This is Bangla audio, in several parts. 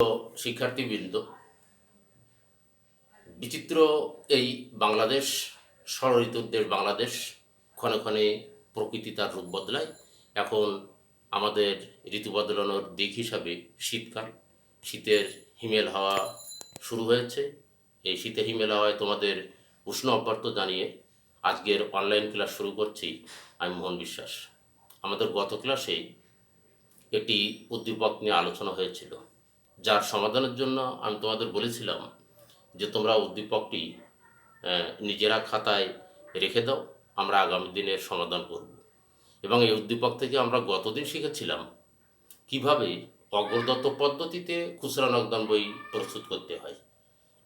শিক্ষার্থীবৃন্দ, বিচিত্র এই বাংলাদেশ, ষড়ঋতুর দেশ বাংলাদেশ, ক্ষণে ক্ষণে প্রকৃতি তার রূপ বদলায়। এখন আমাদের ঋতু বদলানোর দিক হিসাবে শীতকাল, শীতের হিমেল হাওয়া শুরু হয়েছে। এই শীতের হিমেল হাওয়ায় তোমাদের উষ্ণ অভ্যর্থ জানিয়ে আজকের অনলাইন ক্লাস শুরু করছি। আমি মোহন বিশ্বাস। আমাদের গত ক্লাসে একটি উদ্দীপক নিয়ে আলোচনা হয়েছিল, যার সমাধানের জন্য আমি তোমাদের বলেছিলাম যে তোমরা উদ্দীপকটি নিজেরা খাতায় রেখে দাও, আমরা আগামী দিনের সমাধান করব। এবং এই উদ্দীপক থেকে আমরা গতদিন শিখেছিলাম কিভাবে অগ্রদত্ত পদ্ধতিতে খুচরা নকদান বই প্রস্তুত করতে হয়।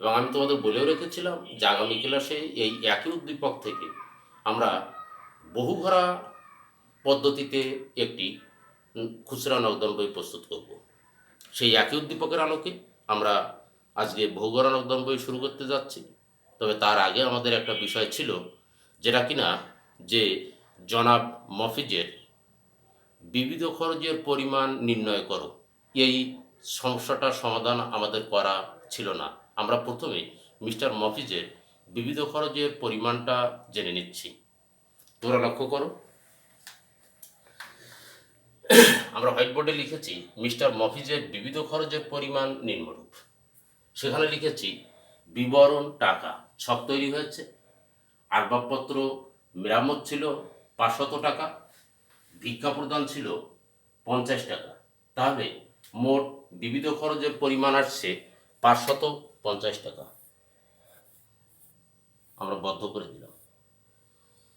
এবং আমি তোমাদের বলেও রেখেছিলাম যে আগামী ক্লাসে এই একই উদ্দীপক থেকে আমরা বহুঘরা পদ্ধতিতে একটি খুচরা নকদান বই প্রস্তুত করব। সেই একই উদ্দীপকের আলোকে আমরা আজকে বহুঘরা নকদান বই শুরু করতে যাচ্ছি। তবে তার আগে আমাদের একটা বিষয় ছিল, যেটা কিনা যে জনাব মফিজের বিবিধ খরচের পরিমাণ নির্ণয় করো, এই সমস্যাটার সমাধান আমাদের করা ছিল না। আমরা প্রথমে মিস্টার মফিজের বিবিধ খরচের পরিমাণটা জেনে নিচ্ছি। তোমরা লক্ষ্য করো, আমরা হোয়াইট বোর্ডে লিখেছি মিস্টার মফিজের বিবিধ খরচের পরিমাণ নিম্নরূপ। সেখানে লিখেছি বিবরণ টাকা, ছক তৈরি হয়েছে। আসবাবপত্র মেরামত ছিল 500 টাকা, ভিক্ষা প্রদান ছিল 50 টাকা। তাহলে মোট বিবিধ খরচের পরিমাণ আসছে 550 টাকা। আমরা বদ্ধ করে দিলাম।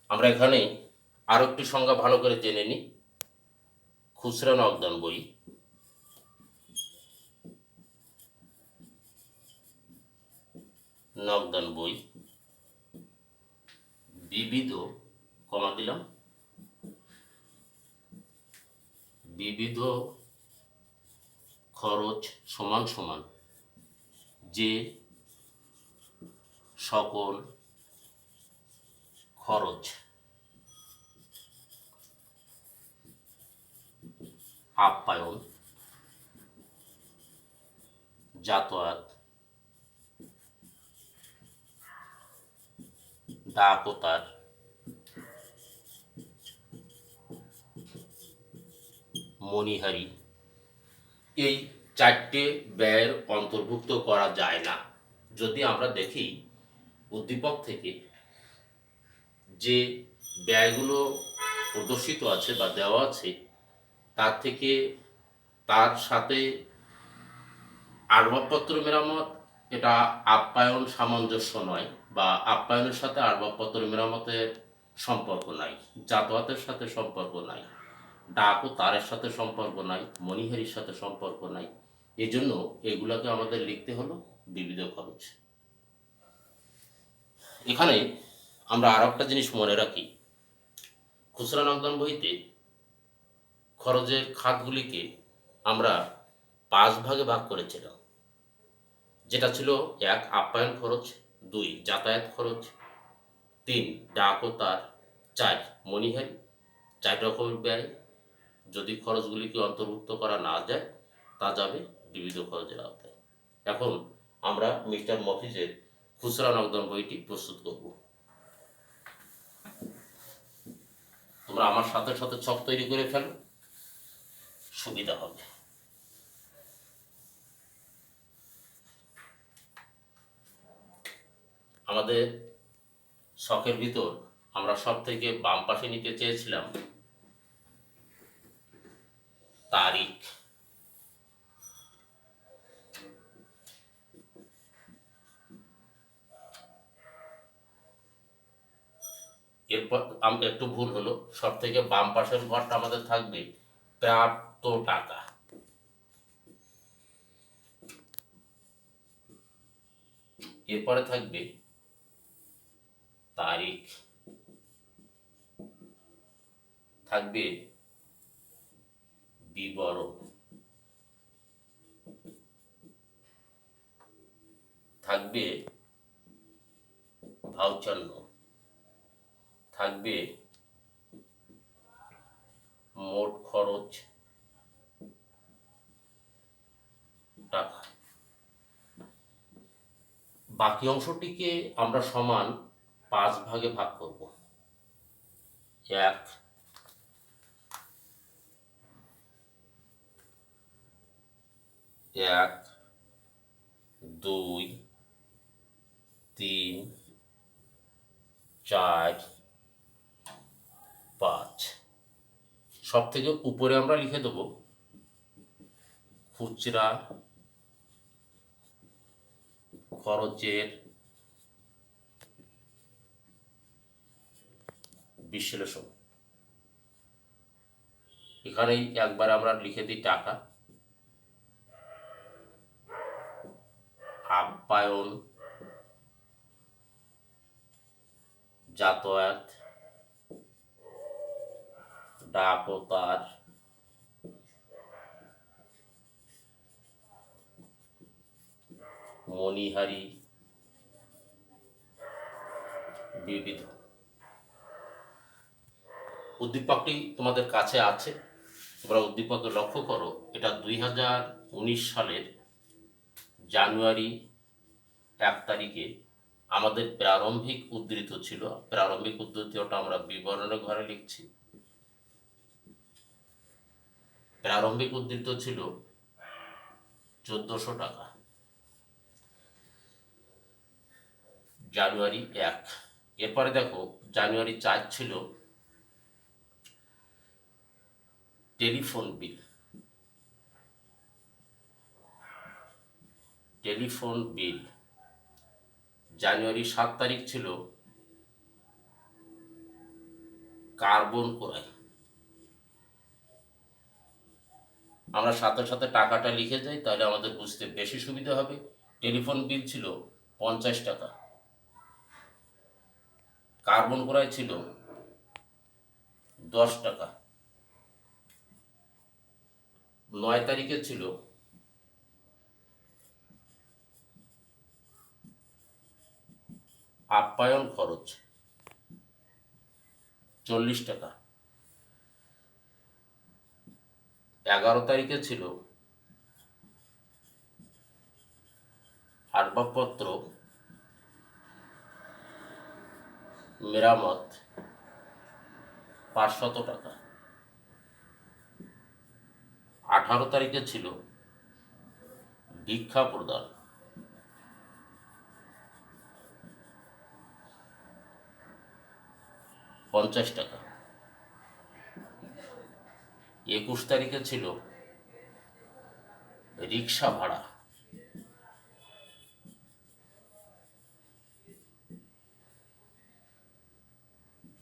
আমরা এখানে আরো একটি সংজ্ঞা ভালো করে জেনে নিই। খুচরা নকদান বই নকদান বই বিবিধ, কমা দিলাম, বিবিধ খরচ সমান সমান যে সকল খরচ আপ্যায়ন, যাতায়াত, ডাকতার, মণিহারি, এই চারটে ব্যয়ের অন্তর্ভুক্ত করা যায় না। যদি আমরা দেখি উদ্দীপক থেকে যে ব্যয়গুলো প্রদর্শিত আছে বা দেওয়া আছে, তার থেকে তার সাথে আসবাবপত্র মেরামত, এটা আপ্যায়ন সামঞ্জস্য নয়, বা আপ্যায়নের সাথে আসবাবপত্র মেরামতের সম্পর্ক নাই, যাতায়াতের সাথে সম্পর্ক নাই, ডাক ও তারের সাথে সম্পর্ক নাই, মণিহারির সাথে সম্পর্ক নাই। এই জন্য এগুলোকে আমাদের লিখতে হলো বিবিধ খরচ। এখানে আমরা আর একটা জিনিস মনে রাখি, খুচরা নকদান বইতে খরচের খাতগুলিকে আমরা 5 ভাগে ভাগ করেছিলাম, যেটা ছিল 1 আপ্যায়ন খরচ, 2 যাতায়াত খরচ, 3 ডাক ও তার, 4 মণিহারি। 4 রকমের ব্যয়, যদি খরচগুলিকে অন্তর্ভুক্ত করা না যায় তা যাবে বিবিধ খরচের আওতায়। এখন আমরা মিস্টার মফিজের খুচরা নকদান বইটি প্রস্তুত করব। তোমরা আমার সাথে সাথে ছক তৈরি করে ফেলো, সুবিধা হবে। আমাদের ছকের ভিতর আমরা সব থেকে বাম পাশে নিতে চেয়েছিলাম তারিখ। এরপর একটু ভুল হলো, সব থেকে বাম পাশের ঘরটা আমাদের থাকবে প্রাপ্ত টাকা। এরপরে থাকবে তারিখ, থাকবে বিবরণ, থাকবে ভাউচার, থাকবে মোট খরচ টাকা। বাকি অংশটিকে আমরা সমান 5 ভাগে ভাগ করব। 1, 2, 3, 4, 5। সব থেকে উপরে আমরা লিখে দেব খুচরা খরচের বিশ্লেষণ। এখানেই একবার আমরা লিখে দিই টাকা। আপ্যায়ন, যাতায়াত, ডাক ও তার, মণিহারি, বিবিধ। উদ্দীপকটি তোমাদের কাছে আছে, তোমরা উদ্দীপকে লক্ষ্য করো। এটা 2019 সালের জানুয়ারি 1 তারিখে আমাদের প্রারম্ভিক উদ্ধৃত ছিল। প্রারম্ভিক উদ্ধৃতিটা আমরা বিবরণের ঘরে লিখছি। প্রারম্ভিক উদ্ধৃত ছিল 1400 টাকা। জানুয়ারি 1। এরপরে দেখো জানুয়ারি 4 ছিল টেলিফোন বিল। Telephone bill. জানুয়ারি 7 তারিখ ছিল কার্বন ক্রয়। আমরা সাথে সাথে টাকাটা লিখে যাই, তাহলে আমাদের বুঝতে বেশি সুবিধা হবে। টেলিফোন বিল ছিল 50 টাকা। কার্বন ক্রয় ছিল 10 টাকা। 9 তারিখে ছিল আপ্যায়ন খরচ 40 টাকা। 11 তারিখে ছিল আসবাবপত্র মেরামত 500 টাকা। 18 তারিখে ছিল ভিক্ষা প্রদান 50 টাকা। 21 তারিখে ছিল রিক্সা ভাড়া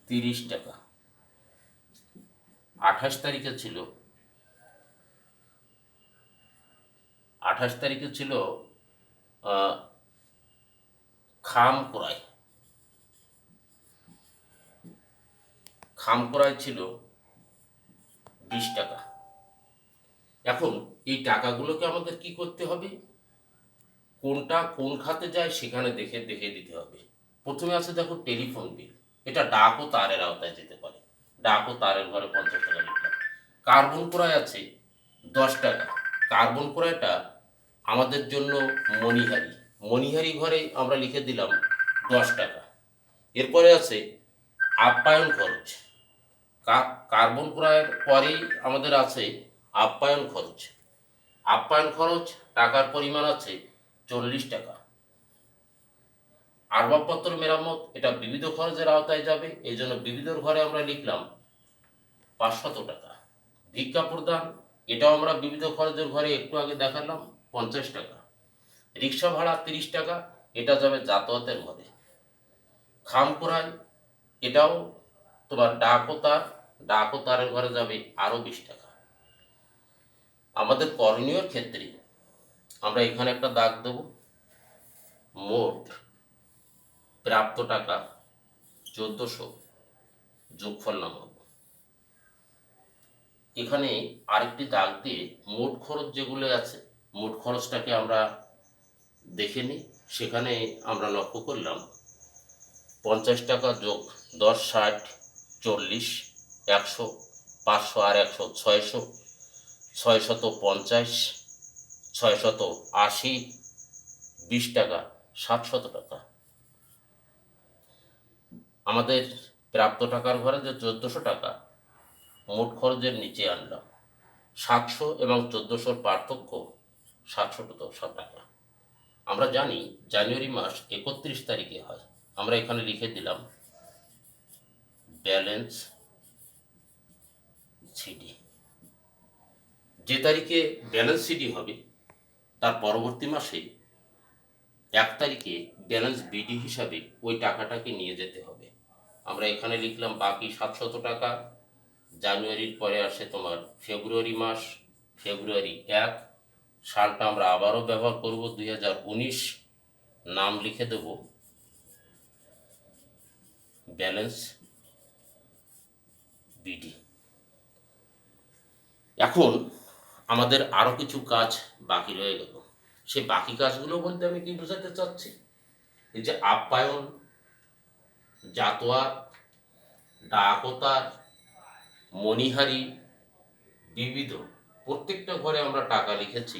30 টাকা। 28 তারিখে ছিল খাম ক্রয়। খাম ক্রয় ছিল 20 টাকা। এখন এই টাকাগুলোকে আমাদের কি করতে হবে? কোনটা কোন খাতে যায় সেখানে দেখে দেখে দিতে হবে। প্রথমে আছে দেখো টেলিফোন বিল। এটা ডাক ও তারের আওতায় যেতে পারে। ডাক ও তারের ঘরে 50 টাকা লিখলাম। কার্বন ক্রয় আছে 10 টাকা। কার্বন ক্রয়টা আমাদের জন্য মণিহারি। মণিহারি ঘরে আমরা লিখে দিলাম 10 টাকা। এরপরে আছে আপ্যায়ন খরচ। কার্বন ক্রয়ের পরেই আমাদের আছে আপ্যায়ন খরচ। আপ্যায়ন খরচ টাকার পরিমাণ আছে 40 টাকা। আসবাবপত্র মেরামত, এটা বিবিধ খরচের আওতায় যাবে, এই জন্য বিবিধর ঘরে আমরা লিখলাম 500 টাকা। ভিক্ষা প্রদান, এটাও আমরা বিবিধ খরচের ঘরে একটু আগে দেখালাম 50 টাকা। রিক্সা ভাড়া 30 টাকা, এটা যাবে যাতায়াতের ঘরে। খাম ক্রয়, এটাও তোমার ডাক ও তারের ঘরে যাবে আরো 20 টাকা। আমাদের করণীয় ক্ষেত্রে আমরা এখানে একটা দাগ দেব। মোট প্রাপ্ত টাকা 1400, যোগফল নামাবো। এখানে আরেকটি দাগ দিয়ে মোট খরচ যেগুলো আছে, মোট খরচটাকে আমরা দেখে নিই। সেখানে আমরা লক্ষ্য করলাম 50 টাকা যোগ 10, 60, 40, 100, 500 আর 100, 600, 650, 680, 20 টাকা, 700 টাকা। আমাদের প্রাপ্ত টাকার ঘরে যে 1400 টাকা মোট খরচের নিচে আনলাম। 700 এবং 1400 পার্থক্য 700 টাকা। আমরা জানি জানুয়ারি মাস 31 তারিখে হয়। আমরা এখানে লিখে দিলাম ব্যালেন্স সিডি। যে তারিখে ব্যালেন্স সিডি হবে তার পরবর্তী মাসে 1 তারিখে ব্যালেন্স বিডি হিসাবে ওই টাকাটাকে নিয়ে যেতে হবে। আমরা এখানে লিখলাম বাকি 700 টাকা। জানুয়ারির পরে আসে তোমার ফেব্রুয়ারি মাস, ফেব্রুয়ারি 1, সালটা আমরা আবারও ব্যবহার করব 2019, নাম লিখে দেব ব্যালেন্স বিডি। এখন আমাদের আরও কিছু কাজ বাকি রয়ে গেল। সেই বাকি কাজগুলো বলতে আমি কি বোঝাতে চাচ্ছি, এই যে আপ্যায়ন, জাতোয়াত, ডাকতার, মণিহারি, বিবিধ, প্রত্যেকটা ঘরে আমরা টাকা লিখেছি।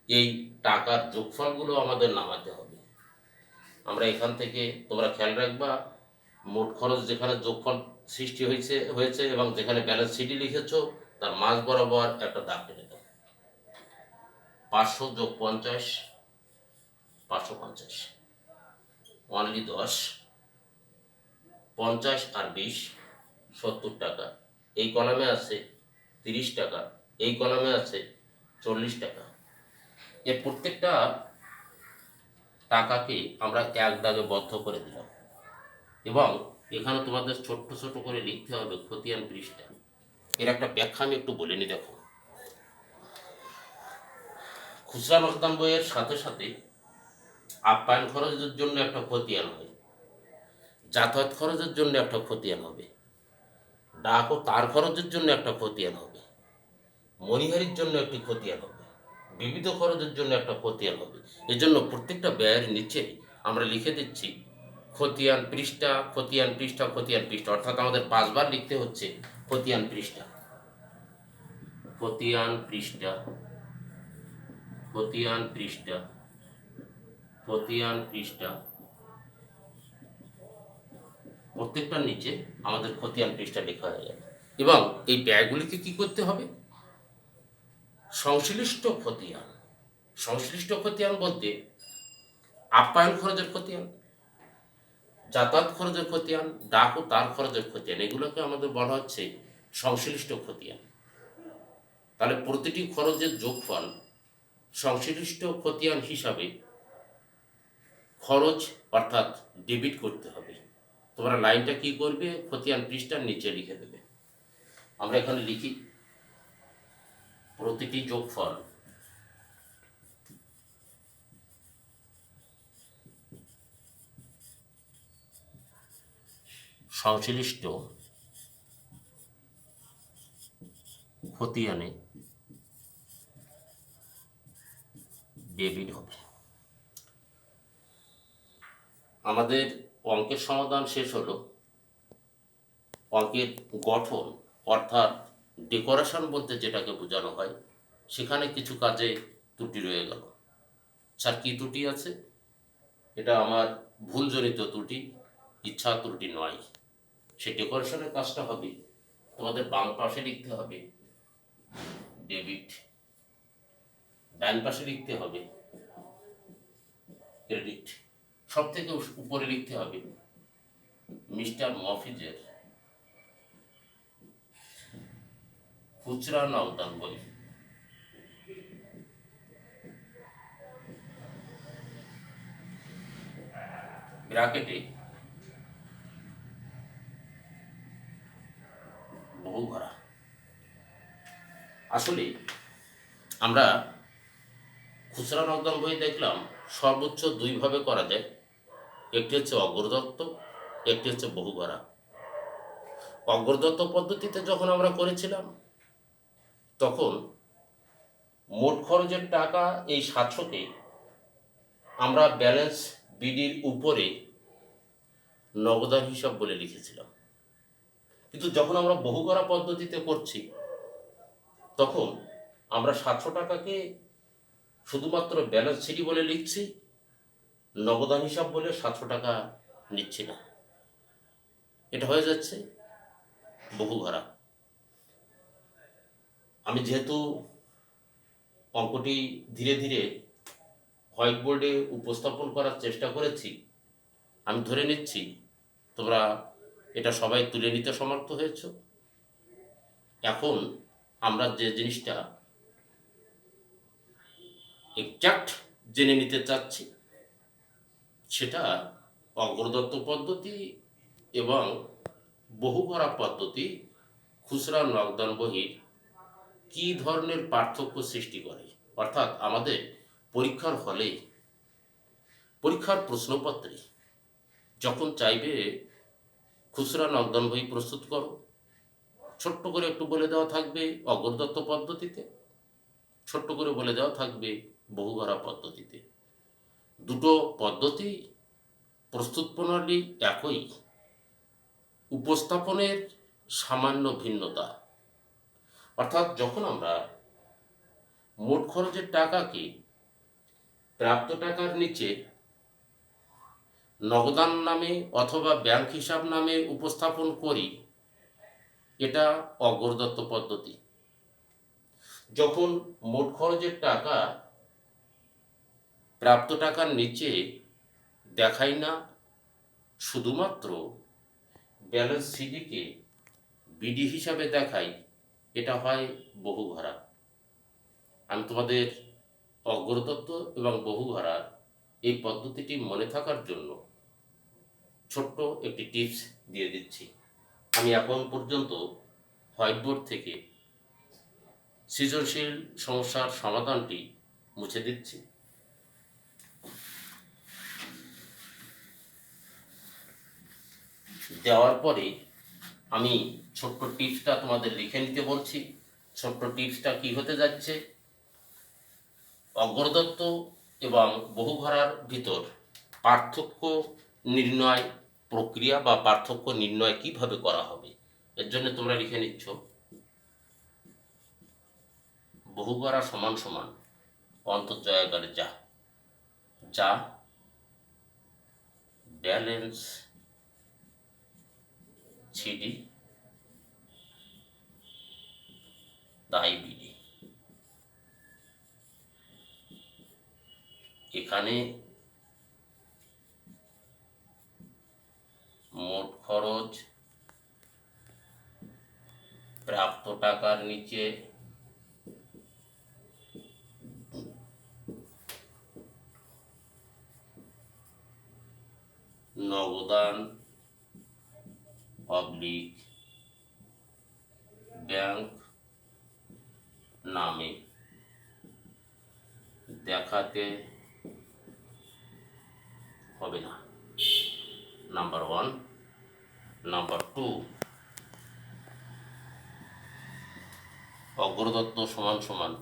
এই টাকার যোগফলগুলো আমাদের নামাতে হবে। আমরা এখান থেকে তোমরা খেয়াল রাখবা, মোট খরচ যেখানে যোগফল সৃষ্টি হয়েছে এবং যেখানে ব্যালেন্স সিডি লিখেছ তার মাঝ বরাবর একটা দাগ টেনে দাও। 500 যোগ 50, 550, অনলি 10, 50 আর 20, 70 টাকা। এই কলামে আছে 30 টাকা, এই কলামে আছে 40 টাকা। এর প্রত্যেকটা টাকাকে আমরা এক দাগে বদ্ধ করে দিলাম এবং এখানে তোমাদের ছোট্ট ছোট করে লিখতে হবে খতিয়ান পৃষ্ঠা। এর একটা ব্যাখ্যা আমি একটু বলে নি। দেখো, খুচরা নকদান বইয়ের সাথে সাথে আপ্যায়ন খরচের জন্য একটা খতিয়ান হয়, যাতায়াত খরচের জন্য একটা খতিয়ান হবে, ডাক ও তার খরচের জন্য একটা খতিয়ান হবে, মণিহারির জন্য একটি খতিয়ান হবে, বিবিধ খরচের জন্য একটা খতিয়ান হবে। এই জন্য প্রত্যেকটা ব্যয়ের নিচে আমরা লিখে দিচ্ছি খতিয়ান পৃষ্ঠা, খতিয়ান পৃষ্ঠা, খতিয়ান পৃষ্ঠা। অর্থাৎ আমাদের 5 বার লিখতে হচ্ছে খতিয়ান পৃষ্ঠা, খতিয়ান পৃষ্ঠা, খতিয়ান পৃষ্ঠা, খতিয়ান পৃষ্ঠা। প্রত্যেকটার নিচে আমাদের খতিয়ান পৃষ্ঠা লেখা হয়ে যাবে এবং এই ব্যয়গুলিকে কি করতে হবে, সংশ্লিষ্ট খতিয়ান। সংশ্লিষ্ট খতিয়ান বলতে আপ্যায়ন খরচের খতিয়ান, যাতায়াত খরচের খতিয়ান, ডাক ও তার খরচের খতিয়ান, এগুলোকে আমাদের বলা হচ্ছে সংশ্লিষ্ট খতিয়ান। তাহলে প্রতিটি খরচের যোগফল সংশ্লিষ্ট খতিয়ান হিসাবে খরচ অর্থাৎ ডেবিট করতে হবে। তোমরা লাইনটা কি করবে, খতিয়ান পৃষ্ঠার নিচে লিখে দেবে। আমরা এখানে লিখি প্রতিটি যোগফল সংশ্লিষ্ট খতিয়ানে ডেবিট হবে। আমাদের অঙ্কের সমাধান শেষ হলো। অঙ্কের গঠন অর্থাৎ ডেকোরেশন বলতে যেটাকে বোঝানো হয়, সেখানে কিছু কাজে ত্রুটি রয়ে গেল। স্যার কি ত্রুটি আছে? এটা আমার ভুলজনিত ত্রুটি, ইচ্ছা ত্রুটি নয়। সেই ডেকোরেশনের কাজটা হবে, তোমাদের বাম পাশে লিখতে হবে ডেবিট, ডান পাশে লিখতে হবে ক্রেডিট, সব থেকে উপরে লিখতে হবে মিস্টার মফিজের খুচরা নকদান বই। ব্র্যাকেটে বহু ভরা। আসলে আমরা খুচরা নকদান বই দেখলাম সর্বোচ্চ 2 ভাবে করা যায়। একটি হচ্ছে অগ্রদত্ত, একটি হচ্ছে বহু ভরা। অগ্রদত্ত পদ্ধতিতে যখন আমরা করেছিলাম তখন মোট খরচের টাকা এই 700কে আমরা ব্যালেন্স বিডির উপরে নগদান হিসাব বলে লিখেছিলাম। কিন্তু যখন আমরা বহু করা পদ্ধতিতে করছি তখন আমরা 700 টাকাকে শুধুমাত্র ব্যালেন্স সিডি বলে লিখছি, নগদান হিসাব বলে 700 টাকা নিচ্ছি না। এটা হয়ে যাচ্ছে বহু ঘরা। আমি যেহেতু অঙ্কটি ধীরে ধীরে হোয়াইট বোর্ডে উপস্থাপন করার চেষ্টা করেছি, আমি ধরে নিচ্ছি তোমরা এটা সবাই তুলে নিতে সমর্থ হয়েছ। এখন আমরা যে জিনিসটা এক্সাক্ট জেনে নিতে চাচ্ছি সেটা অগ্রদত্ত পদ্ধতি এবং বহুঘরা পদ্ধতি খুচরা নগদান বহির কি ধরনের পার্থক্য সৃষ্টি করে। অর্থাৎ আমাদের পরীক্ষার হলে পরীক্ষার প্রশ্নপত্রে যখন চাইবে খুচরা নগদান বই প্রস্তুত করো, ছোট্ট করে একটু বলে দেওয়া থাকবে অগ্রদত্ত পদ্ধতিতে, ছোট্ট করে বলে দেওয়া থাকবে বহুঘরা পদ্ধতিতে। দুটো পদ্ধতি প্রস্তুত প্রণালী একই, উপস্থাপনের সামান্য ভিন্নতা। অর্থাৎ যখন আমরা মোট খরচের টাকাকে প্রাপ্ত টাকার নিচে নগদান নামে অথবা ব্যাংক হিসাব নামে উপস্থাপন করি, এটা অগ্রদত্ত পদ্ধতি। যখন মোট খরচের টাকা প্রাপ্ত টাকার নিচে দেখাই না, শুধুমাত্র ব্যালেন্স সিডিকে বিডি হিসাবে দেখাই, এটা হয় বহুঘরা। আমি তোমাদের অগ্রদত্ত এবং বহুঘরার এই পদ্ধতিটি মনে থাকার জন্য ছোট্ট একটি টিপস দিয়ে দিচ্ছি। আমি এখন পর্যন্ত হোয়াইট বোর্ড থেকে সৃজনশীল সমস্যার সমাধানটি মুছে দিচ্ছি। দেওয়ার পরে আমি ছোট্ট টিপসটা তোমাদের লিখে নিতে বলছি। ছোট্ট টিপসটা কি হতে যাচ্ছে, অগ্রদত্ত এবং বহুঘরার ভিতর পার্থক্য নির্ণয় প্রক্রিয়া বা পার্থক্য নির্ণয় কিভাবে করা হবে, এর জন্য তোমরা লিখে নিচ্ছ বহুঘরা সমান সমান অন্তর্জয়াকারে যা যা ব্যালেন্স সিডি তাই বিডি। এখানে মোট খরচ প্রাপ্ত টাকার নিচে নগদান অবলিক ব্যাংক নামে দেখাতে হবে না, নাম্বার 1। নাম্বার 2, অগ্রদত্ত সমান সমান,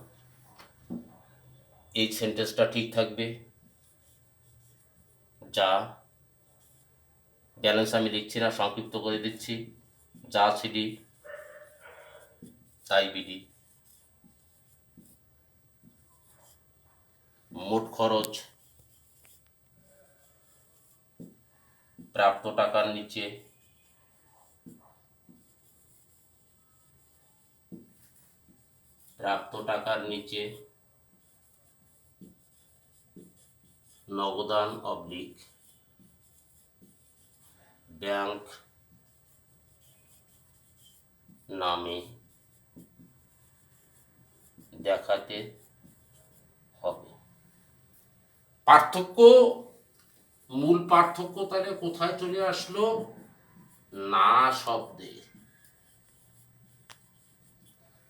এই সেন্টেন্সটা ঠিক থাকবে, যা ব্যালেন্স আমি লিখছি না, সংক্ষিপ্ত করে দিচ্ছি, যা সিডি তাই বিডি। মোট খরচ প্রাপ্ত টাকার নিচে নগদান অবলিক ব্যাংক নামে দেখাতে হবে। পার্থক্য, মূল পার্থক্য তাহলে কোথায় চলে আসলো, না শব্দে।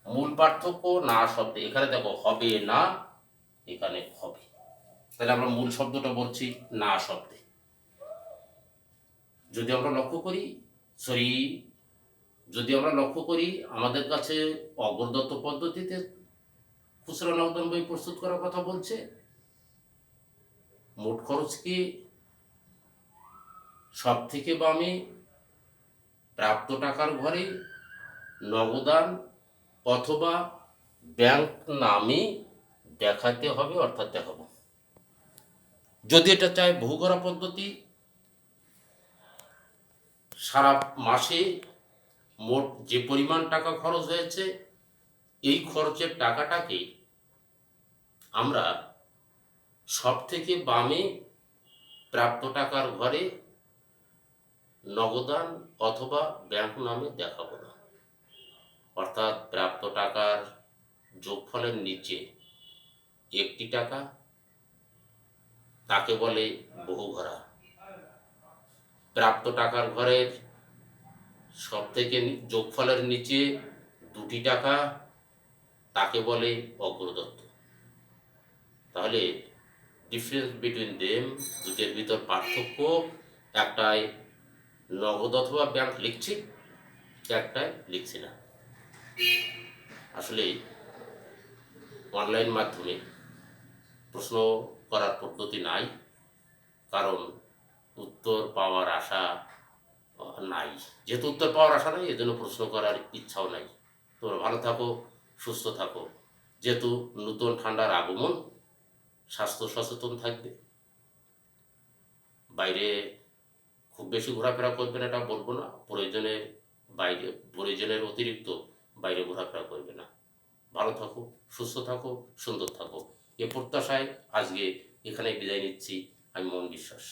মূল পার্থক্য না শব্দে। এখানে দেখো হবে না, এখানে হবে, তাহলে আমরা মূল শব্দটা বলছি না শব্দে। যদি আমরা লক্ষ্য করি আমাদের কাছে অগ্রদত্ত পদ্ধতিতে খুচরা নগদান বই প্রস্তুত করার কথা বলছে, মোট খরচকে সব থেকে বামে প্রাপ্ত টাকার ঘরে নগদান অথবা ব্যাংক নামে দেখাতে হবে, অর্থাৎ দেখাবো। যদি এটা চায় বহুঘরা পদ্ধতি, সারা মাসে মোট যে পরিমাণ টাকা খরচ হয়েছে এই খরচের টাকাটাকে আমরা সব থেকে বামে প্রাপ্ত টাকার ঘরে নগদান অথবা ব্যাংক নামে দেখাবো না। অর্থাৎ প্রাপ্ত টাকার যোগফলের নিচে একটি টাকা, তাকে বলে বহুঘরা। প্রাপ্ত টাকার ঘরের সব থেকে যোগফলের নিচে দুটি টাকা, তাকে বলে অগ্রদত্ত। তাহলে ডিফারেন্স বিটুইন দেম, দুটের ভিতর পার্থক্য, একটায় নগদ অথবা ব্যাংক লিখছি, একটায় লিখছি না। আসলে অনলাইন মাধ্যমে প্রশ্ন করার পদ্ধতি নাই, কারণ উত্তর পাওয়ার আশা নাই। যেহেতু উত্তর পাওয়ার আশা নাই, এজন্য প্রশ্ন করার ইচ্ছাও নাই। তোমরা ভালো থাকো, সুস্থ থাকো। যেহেতু নতুন ঠান্ডার আগমন, স্বাস্থ্য সচেতন থাকবে। বাইরে খুব বেশি ঘোরাফেরা করবে না এটা বলবো না, প্রয়োজনের অতিরিক্ত বাইরে ঘোরাফেরা করবে না। ভালো থাকো, সুস্থ থাকো, সুন্দর থাকো, এ প্রত্যাশায় আজকে এখানে বিদায় নিচ্ছি। আমি মোহন বিশ্বাস।